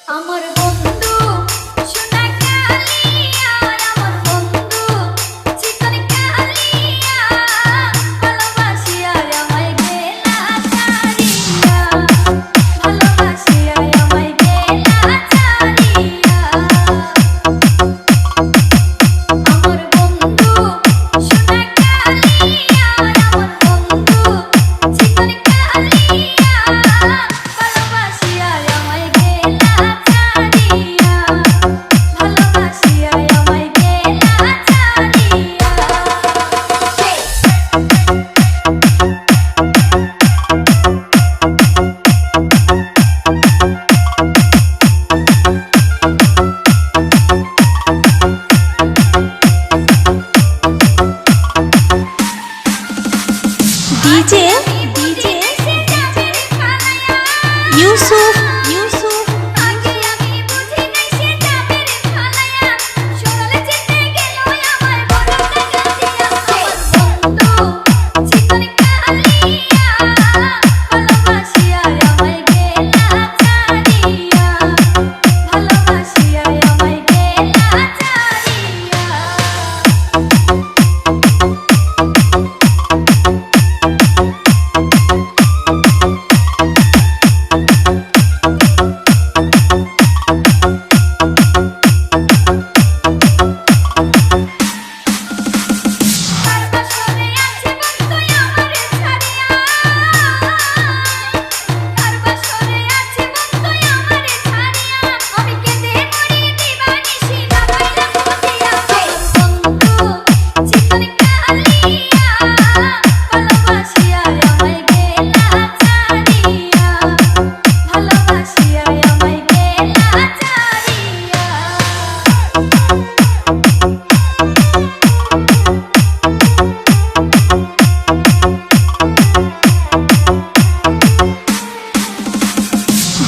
আমার বন্ধু সোনা কালিয়া, আমার বন্ধু চিকন কালিয়া, ভালোবাসিয়া আমায় গেলা ছাড়িয়া, ভালোবাসিয়া আমায় গেলা ছাড়িয়া। আমার বন্ধু সোনা কালিয়া, আমার বন্ধু চিকন কালিয়া, ভালোবাসিয়া আমায় গেলা ছাড়িয়া, ভালোবাসিয়া আমায় গেলা ছাড়িয়া। ডিজে ডিজে ইউসুফ ইউসুফ আগে আমি বুঝি নাই সে যাবে রে ফালায়া, সকালে যেতে গেল আমার বড়টা গাজিয়া। আমার বন্ধু চিকন কালিয়া, ভালোবাসিয়া আমায় গেলা ছাড়িয়া, ভালোবাসিয়া আমায় গেলা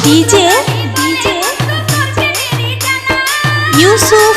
ডিজে ডিজে ইউসুফ